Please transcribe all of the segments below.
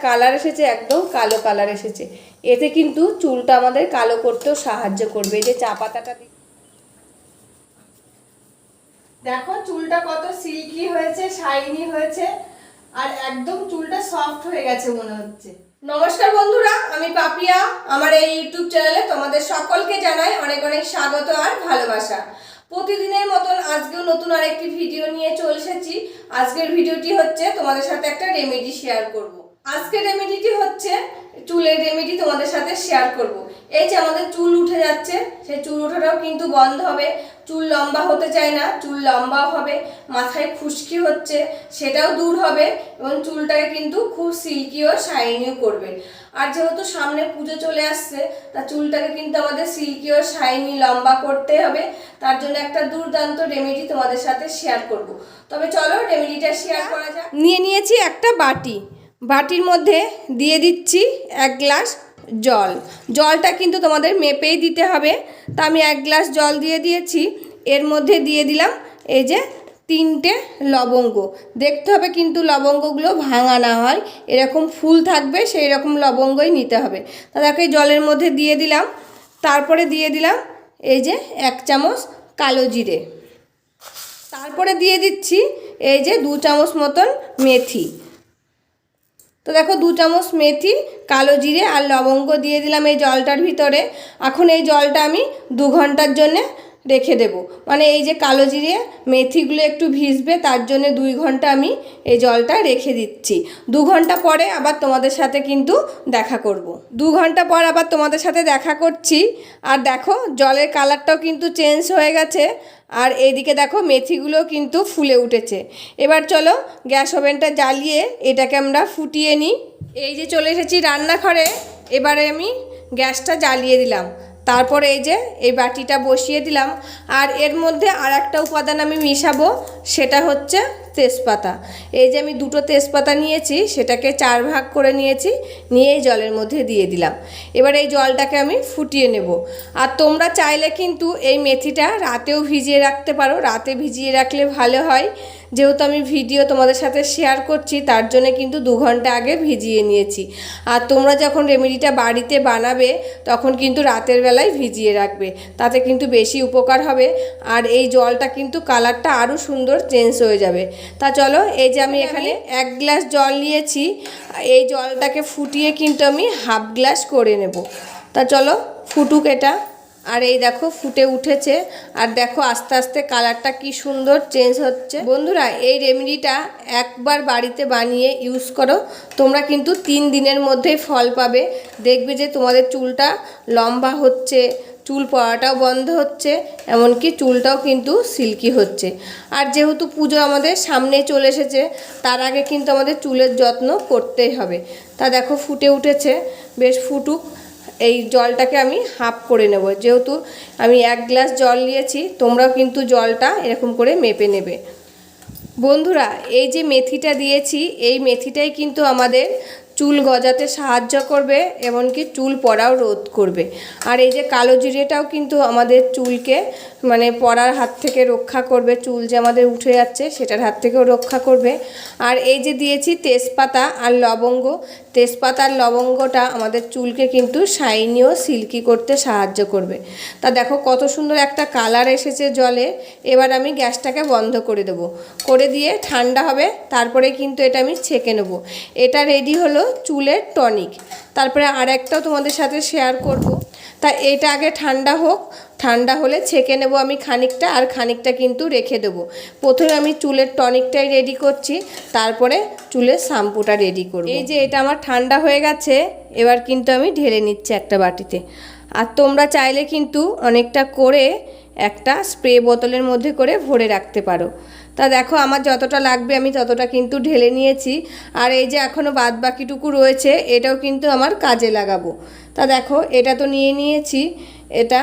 Colour এসেছে, একদম কালো কালার এসেছে। এতে কিন্তু চুলটা আমাদের কালো করতেও সাহায্য করবে। এই যে চা পাতাটা দেখো চুলটা কত সিল্কি হয়েছে, শাইনি হয়েছে, আর একদম চুলটা সফট হয়ে গেছে মনে হচ্ছে। নমস্কার বন্ধুরা, আমি পাপিয়া। আমার এই ইউটিউব চ্যানেলে তোমাদের সকলকে জানাই অনেক অনেক স্বাগত আর ভালোবাসা। প্রতিদিনের মতন আজকেও নতুন আরেকটি ভিডিও নিয়ে চলে এসেছি। আজকের ভিডিওটি হচ্ছে তোমাদের সাথে একটা রেমেডি শেয়ার করব। আজকের রেমেডিটি হচ্ছে চুলের রেমেডি, তোমাদের সাথে শেয়ার করব। এই যে আমাদের চুল উঠে যাচ্ছে, সেই চুল ওঠাটাও কিন্তু বন্ধ হবে। চুল লম্বা হতে চায় না, চুল লম্বাও হবে। মাথায় খুশকি হচ্ছে, সেটাও দূর হবে। এবং চুলটাকে কিন্তু খুব সিল্কি ও শাইনিও করবে। আর যেহেতু সামনে পুজো চলে আসছে, তা চুলটাকে কিন্তু আমাদের সিল্কি ও শাইনি লম্বা করতে হবে। তার জন্য একটা দুর্দান্ত রেমেডি তোমাদের সাথে শেয়ার করব। তবে চলো রেমেডিটা শেয়ার করা যাক। নিয়ে নিয়েছি একটা বাটি, বাটির মধ্যে দিয়ে দিচ্ছি 1 গ্লাস জল। জলটা কিন্তু তোমাদের মেপেই দিতে হবে। তা আমি 1 গ্লাস জল দিয়ে দিয়েছি। এর মধ্যে দিয়ে দিলাম এই যে 3টে লবঙ্গ। দেখতে হবে কিন্তু লবঙ্গগুলো ভাঙা না হয়, এরকম ফুল থাকবে সেই রকম লবঙ্গই নিতে হবে। তাদেরকে জলের মধ্যে দিয়ে দিলাম। তারপরে দিয়ে দিলাম এই যে 1 চামচ কালো জিরে। তারপরে দিয়ে দিচ্ছি এই যে 2 চামচ মতন মেথি। তো দেখো 2 চামচ মেথি, কালো জিরে আর লবঙ্গ দিয়ে দিলাম এই জলটার ভিতরে। এখন এই জলটা আমি 2 ঘন্টার জন্যে রেখে দেব। মানে এই যে কালো জিরে মেথিগুলো একটু ভিজবে, তার জন্য 2 ঘন্টা আমি এই জলটা রেখে দিচ্ছি। 2 ঘন্টা পরে আবার তোমাদের সাথে কিন্তু দেখা করব। 2 ঘন্টা পর আবার তোমাদের সাথে দেখা করছি। আর দেখো জলের কালারটাও কিন্তু চেঞ্জ হয়ে গেছে। আর এইদিকে দেখো মেথিগুলো কিন্তু ফুলে উঠেছে। এবার চলো গ্যাস ওভেনটা জ্বালিয়ে এটাকে আমরা ফুটিয়ে নিই। এই যে চলে এসেছি রান্নাঘরে। এবারে আমি গ্যাসটা জ্বালিয়ে দিলাম। তারপরে এই যে এই বাটিটা বসিয়ে দিলাম। আর এর মধ্যে আর একটা উপাদান আমি মিশাবো, সেটা হচ্ছে তেজপাতা। এই যে আমি 2টো তেজপাতা নিয়েছি, সেটাকে 4 ভাগ করে নিয়েছি, নিয়ে এই জলের মধ্যে দিয়ে দিলাম। এবার এই জলটাকে আমি ফুটিয়ে নেব। আর তোমরা চাইলে কিন্তু এই মেথিটা রাতেও ভিজিয়ে রাখতে পারো। রাতে ভিজিয়ে রাখলে ভালো হয়। যেহেতু আমি ভিডিও তোমাদের সাথে শেয়ার করছি, তার জন্য কিন্তু 2 ঘন্টা আগে ভিজিয়ে নিয়েছি। আর তোমরা যখন রেমেডিটা বাড়িতে বানাবে, তখন কিন্তু রাতের বেলায় ভিজিয়ে রাখবে, তাতে কিন্তু বেশি উপকার হবে। আর এই জলটা কিন্তু কালারটা আরও সুন্দর চেঞ্জ হয়ে যাবে। তা চলো, এই যে আমি এখানে 1 গ্লাস জল নিয়েছি, এই জলটাকে ফুটিয়ে কিন্তু আমি হাফ গ্লাস করে নেব। তা চলো ফুটুক এটা। আর এই দেখো ফুটে উঠেছে। আর দেখো আস্তে আস্তে কালারটা কি সুন্দর চেঞ্জ হচ্ছে। বন্ধুরা, এই রেমেডিটা একবার বাড়িতে বানিয়ে ইউজ করো, তোমরা কিন্তু 3 দিনের মধ্যেই ফল পাবে। দেখবে যে তোমাদের চুলটা লম্বা হচ্ছে, চুল পড়াটাও বন্ধ হচ্ছে, এমনকি চুলটাও কিন্তু সিল্কি হচ্ছে। আর যেহেতু পুজো আমাদের সামনে চলে এসেছে, তার আগে কিন্তু আমাদের চুলের যত্ন করতেই হবে। তা দেখো ফুটে উঠেছে, বেশ ফুটুক। এই জলটাকে আমি হাফ করে নেব। যেহেতু আমি 1 গ্লাস জল নিয়েছি, তোমরাও কিন্তু জলটা এরকম করে মেপে নেবে। বন্ধুরা, এই যে মেথিটা দিয়েছি, এই মেথিটাই কিন্তু আমাদের চুল গজাতে সাহায্য করবে, এমনকি চুল পড়াও রোধ করবে। আর এই যে কালো জিরেটাও কিন্তু আমাদের চুলকে মানে পড়ার হাত থেকে রক্ষা করবে। চুল যে আমাদের উঠে যাচ্ছে, সেটার হাত থেকেও রক্ষা করবে। আর এই যে দিয়েছি তেজপাতা আর লবঙ্গ, তেজপাতা আর লবঙ্গটা আমাদের চুলকে কিন্তু শাইনি ও সিল্কি করতে সাহায্য করবে। তা দেখো কত সুন্দর একটা কালার এসেছে জলে। এবার আমি গ্যাসটাকে বন্ধ করে দেবো, করে দিয়ে ঠান্ডা হবে, তারপরে কিন্তু এটা আমি ছেঁকে নেব। এটা রেডি হলো চুলের টনিক। তারপরে আর একটাও তোমাদের সাথে শেয়ার করব। তা এটা আগে ঠান্ডা হোক, ঠান্ডা হলে ছেঁকে নেব আমি খানিকটা, আর খানিকটা কিন্তু রেখে দেবো। প্রথমে আমি চুলের টনিকটাই রেডি করছি, তারপরে চুলের শ্যাম্পুটা রেডি করব। এই যে এটা আমার ঠান্ডা হয়ে গেছে, এবার কিন্তু আমি ঢেলে নিচ্ছি একটা বাটিতে। আর তোমরা চাইলে কিন্তু অনেকটা করে একটা স্প্রে বোতলের মধ্যে করে ভরে রাখতে পারো। তা দেখো আমার যতটা লাগবে আমি ততটা কিন্তু ঢেলে নিয়েছি। আর এই যে এখনও বাদ বাকিটুকু রয়েছে, এটাও কিন্তু আমার কাজে লাগাবো। তা দেখো এটা তো নিয়ে নিয়েছি, এটা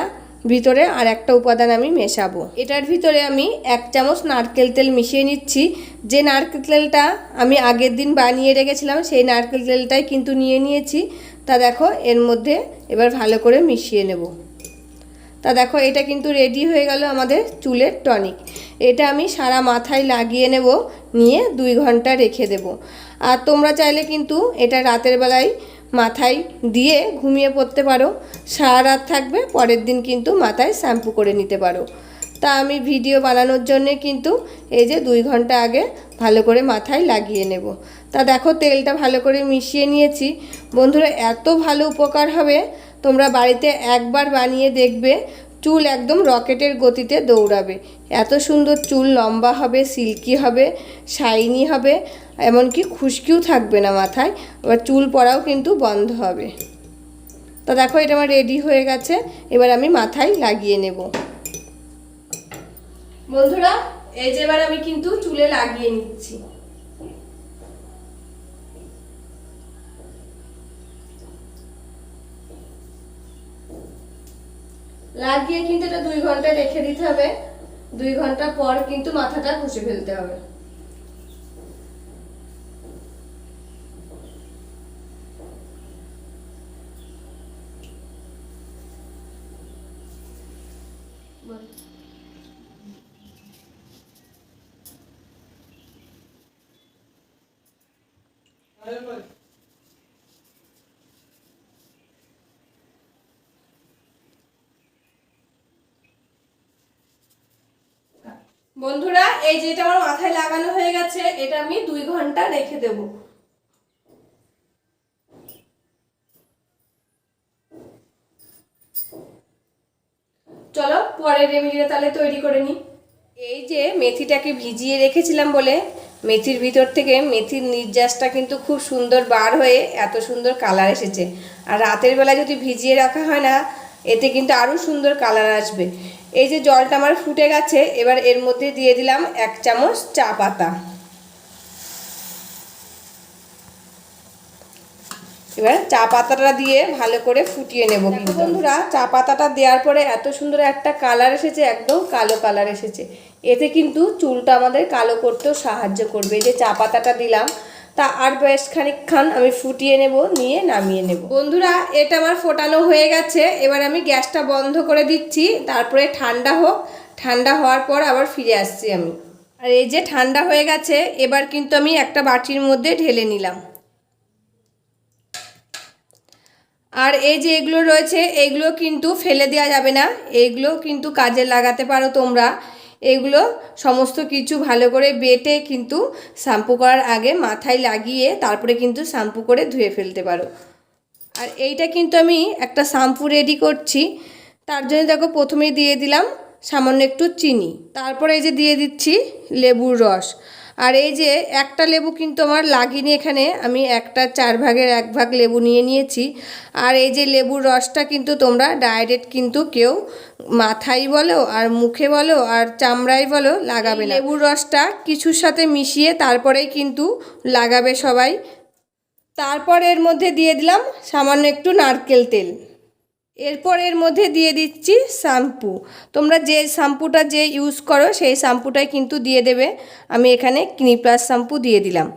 ভিতরে আর একটা উপাদান আমি মেশাবো। এটার ভিতরে আমি 1 চামচ নারকেল তেল মিশিয়ে নিচ্ছি। যে নারকেল তেলটা আমি আগের দিন বানিয়ে রেখেছিলাম, সেই নারকেল তেলটাই কিন্তু নিয়ে নিয়েছি। তা দেখো এর মধ্যে এবার ভালো করে মিশিয়ে নেব। তা দেখো এটা কিন্তু রেডি হয়ে গেল আমাদের চুলের টনিক। এটা আমি সারা মাথায় লাগিয়ে নেব, নিয়ে 2 ঘন্টা রেখে দেব। আর তোমরা চাইলে কিন্তু এটা রাতের বেলায় মাথায় দিয়ে ঘুমিয়ে পড়তে পারো, সারা রাত থাকবে, পরের দিন কিন্তু মাথায় শ্যাম্পু করে নিতে পারো। তা আমি ভিডিও বানানোর জন্যে কিন্তু এই যে 2 ঘন্টা আগে ভালো করে মাথায় লাগিয়ে নেব। তা দেখো তেলটা ভালো করে মিশিয়ে নিয়েছি। বন্ধুরা, এত ভালো উপকার হবে, তোমরা বাড়িতে একবার বানিয়ে দেখবে, চুল একদম রকেটের গতিতে দৌড়াবে। এত সুন্দর চুল লম্বা হবে, সিল্কি হবে, শাইনি হবে, এমনকি খুশকিও থাকবে না মাথায়, এবার চুল পড়াও কিন্তু বন্ধ হবে। তা দেখো এটা আমার রেডি হয়ে গেছে, এবার আমি মাথায় লাগিয়ে নেব। বন্ধুরা, এই যে এবার আমি কিন্তু চুলে লাগিয়ে নিচ্ছি। লাগিয়ে কিন্তু এটা 2 ঘন্টা রেখে দিতে হবে। 2 ঘন্টা পর কিন্তু মাথাটা ঘষে ফেলতে হবে। বন্ধুরা, এই যেটা আমার মাথায় লাগানো হয়ে গেছে, এটা আমি 2 ঘন্টা রেখে দেব। চলো পরের রেমেডিটা তাহলে তৈরি করে নিই। এই যে মেথিটাকে ভিজিয়ে রেখেছিলাম বলে মেথির ভিতর থেকে মেথির নির্যাসটা কিন্তু খুব সুন্দর বার হয়ে এত সুন্দর কালার এসেছে। আর রাতের বেলা যদি ভিজিয়ে রাখা হয় না, এতে কিন্তু আরও সুন্দর কালার আসবে। এই যে জলটা আমার ফুটে গেছে, এবার এর মধ্যে দিয়ে দিলাম 1 চামচ চা পাতা। এবার চা পাতাটা দিয়ে ভালো করে ফুটিয়ে নেব। কিন্তু বন্ধুরা, চা পাতাটা দেওয়ার পরে এত সুন্দর একটা কালার এসেছে, একদম কালো কালার এসেছে। এতে কিন্তু চুলটা আমাদের কালো করতেও সাহায্য করবে। এই যে চা পাতাটা দিলাম, তা আর বেশ খানিকক্ষণ আমি ফুটিয়ে নেব, নিয়ে নামিয়ে নেব। বন্ধুরা, এটা আমার ফোটানো হয়ে গেছে, এবার আমি গ্যাসটা বন্ধ করে দিচ্ছি, তারপরে ঠান্ডা হোক। ঠান্ডা হওয়ার পর আবার ফিরে আসছি আমি। আর এই যে ঠান্ডা হয়ে গেছে, এবার কিন্তু আমি একটা বাটির মধ্যে ঢেলে নিলাম। আর এই যে এগুলো রয়েছে, এগুলো কিন্তু ফেলে দেওয়া যাবে না, এগুলো কিন্তু কাজে লাগাতে পারো তোমরা। এগুলো সমস্ত কিছু ভালো করে বেটে কিন্তু শ্যাম্পু করার আগে মাথায় লাগিয়ে তারপরে কিন্তু শ্যাম্পু করে ধুয়ে ফেলতে পারো। আর এইটা কিন্তু আমি একটা শ্যাম্পু রেডি করছি, তার জন্য দেখো প্রথমেই দিয়ে দিলাম সামান্য একটু চিনি, তারপরে এই যে দিয়ে দিচ্ছি লেবুর রস। আর এই যে একটা লেবু কিন্তু আমার লাগিনি, এখানে আমি একটা 4 ভাগের 1 ভাগ লেবু নিয়ে নিয়েছি। আর এই যে লেবুর রসটা কিন্তু তোমরা ডাইরেক্ট কিন্তু কেউ মাথায় বলো আর মুখে বলো আর চামড়ায় বলো লাগাবে না। লেবুর রসটা কিছুর সাথে মিশিয়ে তারপরেই কিন্তু লাগাবে সবাই। তারপর এর মধ্যে দিয়ে দিলাম সামান্য একটু নারকেল তেল। এরপর এর মধ্যে দিয়ে দিচ্ছি শ্যাম্পু। তোমরা যে শ্যাম্পুটা যে ইউজ করো সেই শ্যাম্পুটাই কিন্তু দিয়ে দেবে। আমি এখানে ক্লিনিক+ শ্যাম্পু দিয়ে দিলাম।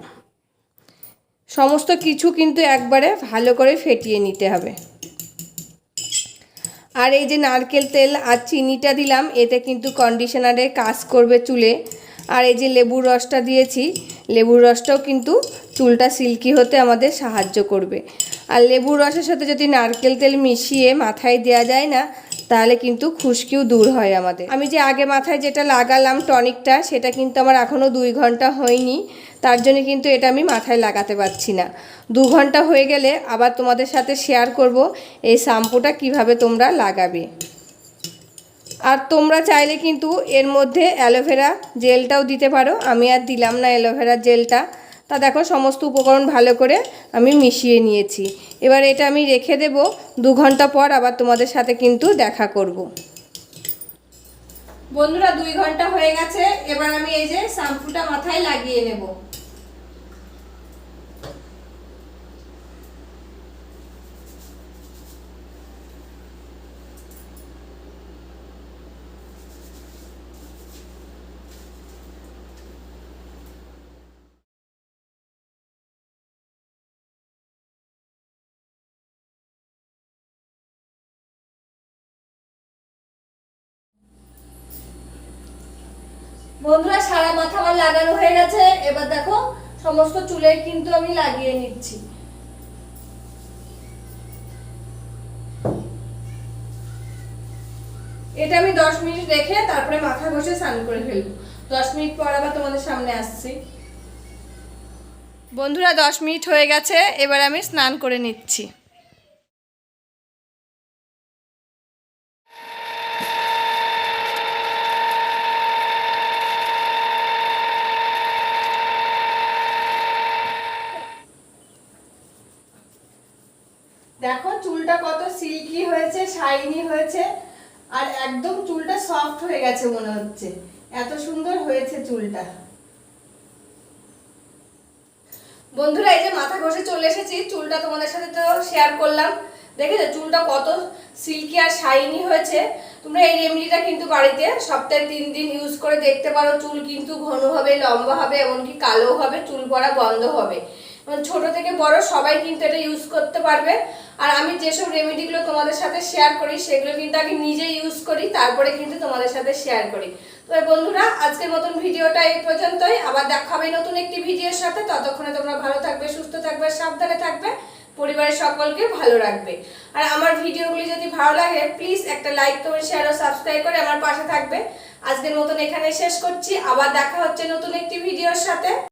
সমস্ত কিছু কিন্তু একবারে ভালো করে ফেটিয়ে নিতে হবে। আর এই যে নারকেল তেল আর চিনিটা দিলাম, এতে কিন্তু কন্ডিশনারে কাজ করবে চুলে। আর এই যে লেবুর রসটা দিয়েছি, লেবুর রসটাও কিন্তু চুলটা সিল্কি হতে আমাদের সাহায্য করবে। আর লেবুর রসের সাথে যদি নারকেল তেল মিশিয়ে মাথায় দেওয়া যায় না, তাহলে কিন্তু খুশকিও দূর হয় আমাদের। আমি যে আগে মাথায় যেটা লাগালাম টনিকটা, সেটা কিন্তু আমার এখনও 2 ঘন্টা হয়নি, তার জন্য কিন্তু এটা আমি মাথায় লাগাতে পারছি না। 2 ঘন্টা হয়ে গেলে আবার তোমাদের সাথে শেয়ার করব এই শ্যাম্পুটা কিভাবে তোমরা লাগাবে। আর তোমরা চাইলে কিন্তু এর মধ্যে অ্যালোভেরা জেলটাও দিতে পারো, আমি আর দিলাম না অ্যালোভেরা জেলটা। তা দেখো সমস্ত উপকরণ ভালো করে আমি মিশিয়ে নিয়েছি। এবার এটা আমি রেখে দেব, 2 ঘন্টা পর আবার তোমাদের সাথে কিন্তু দেখা করব। বন্ধুরা, 2 ঘন্টা হয়ে গেছে, এবার আমি এই যে শ্যাম্পুটা মাথায় লাগিয়ে নেব। বন্ধুরা, সারা মাথা আমার লাগানো হয়ে গেছে, এবার দেখো সমস্ত চুলে কিন্তু আমি লাগিয়ে নিচ্ছি। এটা আমি 10 মিনিট রেখে তারপরে মাথা ঘষে স্নান করে ফেলবো। 10 মিনিট পর আবার তোমাদের সামনে আসছি। বন্ধুরা 10 মিনিট হয়ে গেছে, এবার আমি স্নান করে নিচ্ছি। দেখো চুলটা কত সিল্কি হয়েছে, শাইনি হয়েছে, আর একদম চুলটা সফট হয়ে গেছে মনে হচ্ছে, এত সুন্দর হয়েছে চুলটা। বন্ধুরা এই যে মাথা ঘষে চলে এসেছি, চুলটা তোমাদের সাথে তো শেয়ার করলাম। দেখেছো চুলটা কত সিল্কি আর শাইনি হয়েছে। তোমরা এই রেমেডিটা কিন্তু বাড়িতে সপ্তাহে 3 দিন ইউজ করে দেখতে পারো। চুল কিন্তু ঘন হবে, লম্বা হবে, এমনকি কালো হবে, চুল পড়া বন্ধ হবে। ছোট থেকে বড় সবাই কিন্তু এটা ইউজ করতে পারবে। আর আমি যেসব রেমেডিগুলো তোমাদের সাথে শেয়ার করি সেগুলো কিন্তু আগে নিজে ইউজ করি, তারপরে কিন্তু তোমাদের সাথে শেয়ার করি। তো বন্ধুরা আজকের মতন ভিডিওটা এই পর্যন্তই। আবার দেখা হবে নতুন একটি ভিডিওর সাথে। ততক্ষণে তোমরা ভালো থাকবে, সুস্থ থাকবে, সাবধানে থাকবে, পরিবারের সকলকে ভালো রাখবে। আর আমার ভিডিওগুলি যদি ভালো লাগে প্লিজ একটা লাইক, কমেন্ট, শেয়ার ও সাবস্ক্রাইব করে আমার পাশে থাকবে। আজকের মতন এখানে শেষ করছি। আবার দেখা হচ্ছে নতুন একটি ভিডিওর সাথে।